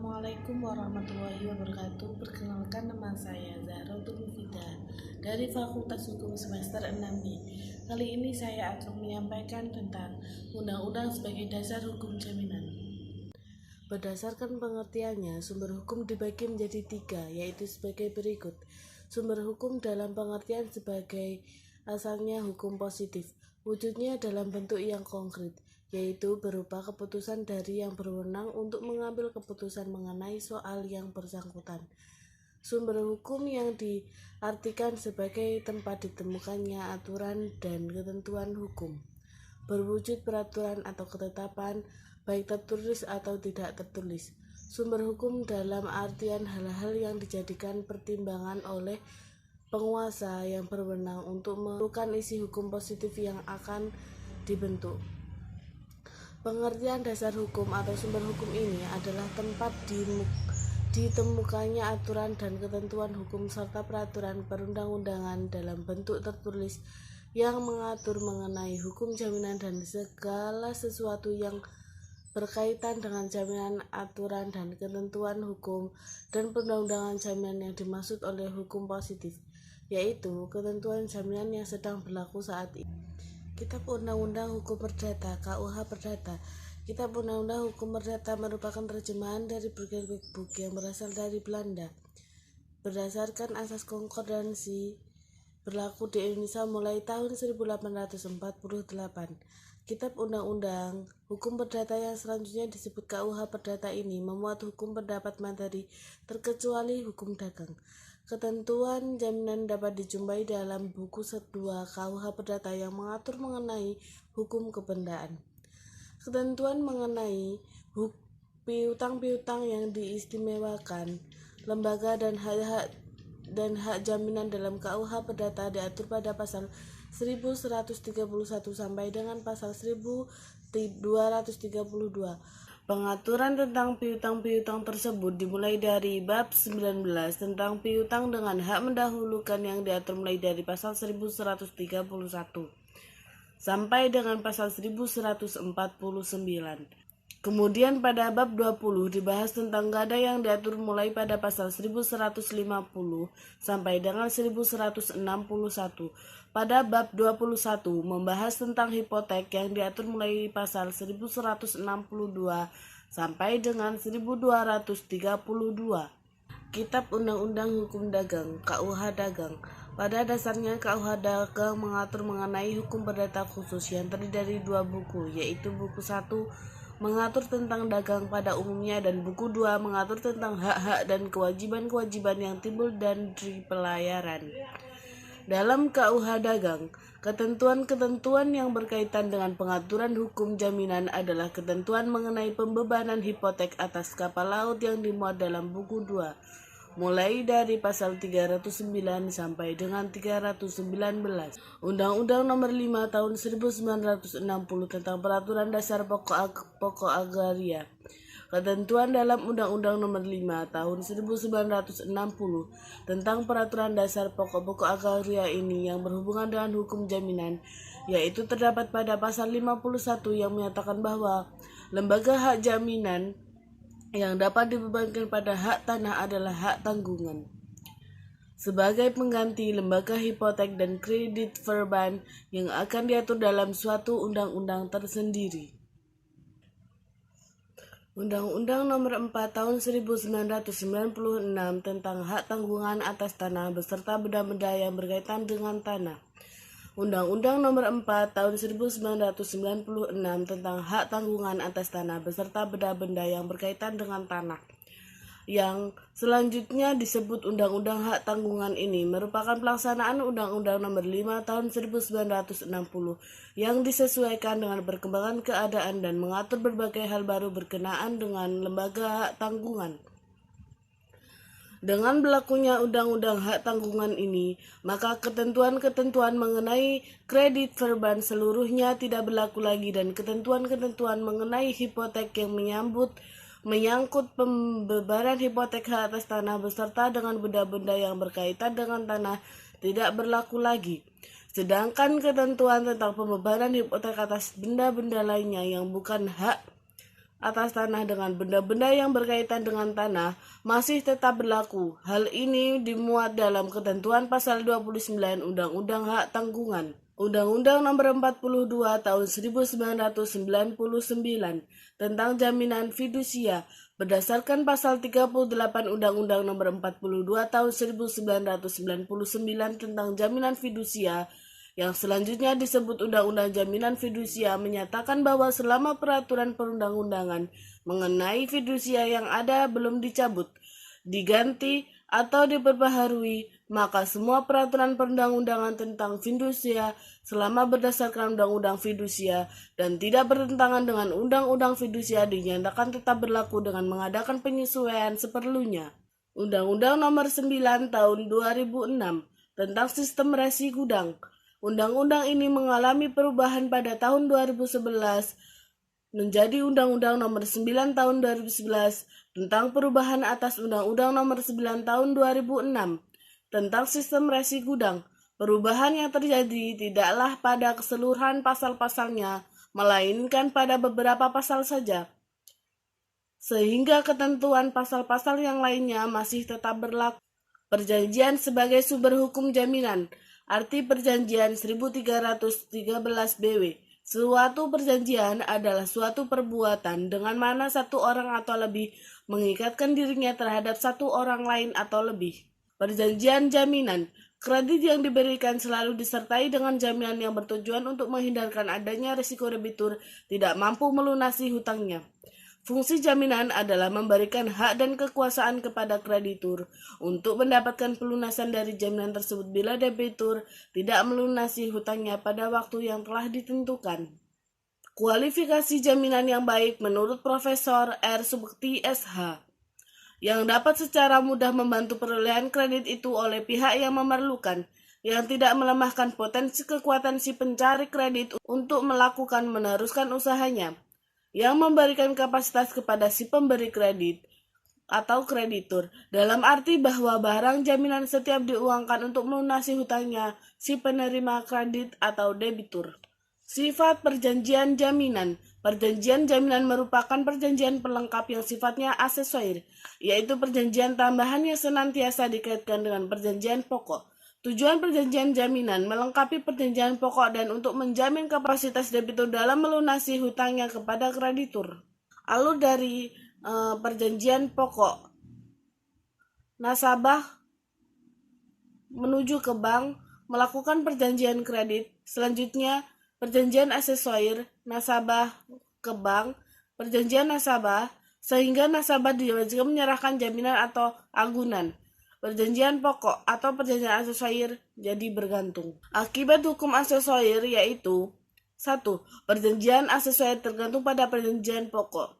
Assalamualaikum warahmatullahi wabarakatuh. Perkenalkan, nama saya Zahratul Mufida dari Fakultas Hukum semester 6B. Kali ini saya akan menyampaikan tentang Undang-Undang sebagai dasar hukum jaminan. Berdasarkan pengertiannya, sumber hukum dibagi menjadi 3, yaitu sebagai berikut. Sumber hukum dalam pengertian sebagai asalnya hukum positif, wujudnya dalam bentuk yang konkret, yaitu berupa keputusan dari yang berwenang untuk mengambil keputusan mengenai soal yang bersangkutan. Sumber hukum yang diartikan sebagai tempat ditemukannya aturan dan ketentuan hukum, berwujud peraturan atau ketetapan, baik tertulis atau tidak tertulis. Sumber hukum dalam artian hal-hal yang dijadikan pertimbangan oleh penguasa yang berwenang untuk menentukan isi hukum positif yang akan dibentuk. Pengertian dasar hukum atau sumber hukum ini adalah tempat ditemukannya aturan dan ketentuan hukum serta peraturan perundang-undangan dalam bentuk tertulis yang mengatur mengenai hukum jaminan dan segala sesuatu yang berkaitan dengan jaminan, aturan, dan ketentuan hukum dan perundang-undangan jaminan yang dimaksud oleh hukum positif, yaitu ketentuan jaminan yang sedang berlaku saat ini. Kitab Undang-Undang Hukum Perdata (KUH Perdata). Kitab Undang-Undang Hukum Perdata merupakan terjemahan dari berbagai buku yang berasal dari Belanda. Berdasarkan asas konkordansi berlaku di Indonesia mulai tahun 1848. Kitab Undang-Undang Hukum Perdata yang selanjutnya disebut KUH Perdata ini memuat hukum pendapat materi terkecuali hukum dagang. Ketentuan jaminan dapat dijumpai dalam buku 2 KUH Perdata yang mengatur mengenai hukum kebendaan. Ketentuan mengenai piutang-piutang yang diistimewakan, lembaga dan hak jaminan dalam KUH Perdata diatur pada pasal 1131 sampai dengan pasal 1232. Pengaturan tentang piutang-piutang tersebut dimulai dari bab 19 tentang piutang dengan hak mendahulukan yang diatur mulai dari pasal 1131 sampai dengan pasal 1149. Kemudian pada bab 20 dibahas tentang gada yang diatur mulai pada pasal 1150 sampai dengan 1161. Pada bab 21 membahas tentang hipotek yang diatur mulai pasal 1162 sampai dengan 1232. Kitab Undang-Undang Hukum Dagang (KUH Dagang). Pada dasarnya KUH Dagang mengatur mengenai hukum perdata khusus yang terdiri dari 2 buku, yaitu buku 1 mengatur tentang dagang pada umumnya dan buku 2 mengatur tentang hak-hak dan kewajiban-kewajiban yang timbul dari pelayaran. Dalam KUH Dagang, ketentuan-ketentuan yang berkaitan dengan pengaturan hukum jaminan adalah ketentuan mengenai pembebanan hipotek atas kapal laut yang dimuat dalam buku 2, mulai dari pasal 309 sampai dengan 319. Undang-Undang Nomor 5 Tahun 1960 tentang Peraturan Dasar Pokok Agraria. Ketentuan dalam Undang-Undang Nomor 5 Tahun 1960 tentang Peraturan Dasar Pokok Agraria ini yang berhubungan dengan hukum jaminan, yaitu terdapat pada pasal 51 yang menyatakan bahwa lembaga hak jaminan yang dapat dibebankan pada hak tanah adalah hak tanggungan. Sebagai pengganti lembaga hipotek dan kredit verban yang akan diatur dalam suatu undang-undang tersendiri. Undang-Undang Nomor 4 Tahun 1996 tentang hak tanggungan atas tanah beserta benda-benda yang berkaitan dengan tanah. Undang-Undang Nomor 4 Tahun 1996 tentang hak tanggungan atas tanah beserta benda-benda yang berkaitan dengan tanah, yang selanjutnya disebut Undang-Undang Hak Tanggungan ini merupakan pelaksanaan Undang-Undang Nomor 5 Tahun 1960 yang disesuaikan dengan perkembangan keadaan dan mengatur berbagai hal baru berkenaan dengan lembaga hak tanggungan. Dengan berlakunya Undang-Undang Hak Tanggungan ini, maka ketentuan-ketentuan mengenai kredit verban seluruhnya tidak berlaku lagi dan ketentuan-ketentuan mengenai hipotek yang menyangkut pembebanan hipotek hak atas tanah beserta dengan benda-benda yang berkaitan dengan tanah tidak berlaku lagi. Sedangkan ketentuan tentang pembebanan hipotek atas benda-benda lainnya yang bukan hak atas tanah dengan benda-benda yang berkaitan dengan tanah masih tetap berlaku. Hal ini dimuat dalam ketentuan pasal 29 Undang-Undang Hak Tanggungan. Undang-Undang Nomor 42 Tahun 1999 tentang Jaminan Fidusia berdasarkan pasal 38 Undang-Undang Nomor 42 Tahun 1999 tentang Jaminan Fidusia yang selanjutnya disebut Undang-Undang Jaminan Fidusia menyatakan bahwa selama peraturan perundang-undangan mengenai fidusia yang ada belum dicabut, diganti, atau diperbaharui, maka semua peraturan perundang-undangan tentang fidusia selama berdasarkan Undang-Undang Fidusia dan tidak bertentangan dengan Undang-Undang Fidusia dinyatakan tetap berlaku dengan mengadakan penyesuaian seperlunya. Undang-Undang Nomor 9 Tahun 2006 tentang Sistem Resi Gudang. Undang-undang ini mengalami perubahan pada tahun 2011 menjadi Undang-Undang Nomor 9 Tahun 2011 tentang perubahan atas Undang-Undang Nomor 9 Tahun 2006 tentang Sistem Resi Gudang. Perubahan yang terjadi tidaklah pada keseluruhan pasal-pasalnya, melainkan pada beberapa pasal saja, sehingga ketentuan pasal-pasal yang lainnya masih tetap berlaku. Perjanjian sebagai sumber hukum jaminan. Arti perjanjian 1313 BW. Suatu perjanjian adalah suatu perbuatan dengan mana satu orang atau lebih mengikatkan dirinya terhadap satu orang lain atau lebih. Perjanjian jaminan. Kredit yang diberikan selalu disertai dengan jaminan yang bertujuan untuk menghindarkan adanya risiko debitur tidak mampu melunasi hutangnya. Fungsi jaminan adalah memberikan hak dan kekuasaan kepada kreditur untuk mendapatkan pelunasan dari jaminan tersebut bila debitur tidak melunasi hutangnya pada waktu yang telah ditentukan. Kualifikasi jaminan yang baik menurut Profesor R. Subekti SH, yang dapat secara mudah membantu perolehan kredit itu oleh pihak yang memerlukan, yang tidak melemahkan potensi kekuatan si pencari kredit untuk meneruskan usahanya, yang memberikan kapasitas kepada si pemberi kredit atau kreditur, dalam arti bahwa barang jaminan setiap diuangkan untuk melunasi hutangnya si penerima kredit atau debitur. Sifat perjanjian jaminan. Perjanjian jaminan merupakan perjanjian pelengkap yang sifatnya aksesorir, yaitu perjanjian tambahan yang senantiasa dikaitkan dengan perjanjian pokok. Tujuan perjanjian jaminan melengkapi perjanjian pokok dan untuk menjamin kapasitas debitur dalam melunasi hutangnya kepada kreditur. Alur dari perjanjian pokok. Nasabah menuju ke bank melakukan perjanjian kredit. Selanjutnya, perjanjian aksesorir nasabah ke bank, perjanjian nasabah, sehingga nasabah diwajibkan menyerahkan jaminan atau agunan. Perjanjian pokok atau perjanjian aksesorir jadi bergantung. Akibat hukum aksesorir yaitu 1. Perjanjian aksesorir tergantung pada perjanjian pokok.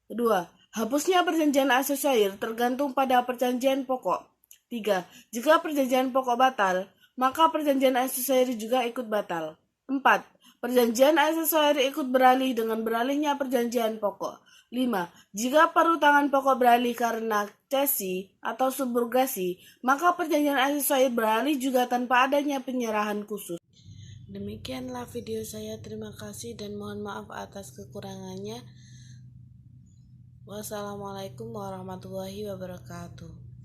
2. Hapusnya perjanjian aksesorir tergantung pada perjanjian pokok. 3. Jika perjanjian pokok batal, maka perjanjian aksesorir juga ikut batal. 4. Perjanjian aksesorir ikut beralih dengan beralihnya perjanjian pokok. 5. Jika perutangan pokok beralih karena cesi atau subrogasi, maka perjanjian aksesorir beralih juga tanpa adanya penyerahan khusus. Demikianlah video saya. Terima kasih dan mohon maaf atas kekurangannya. Wassalamualaikum warahmatullahi wabarakatuh.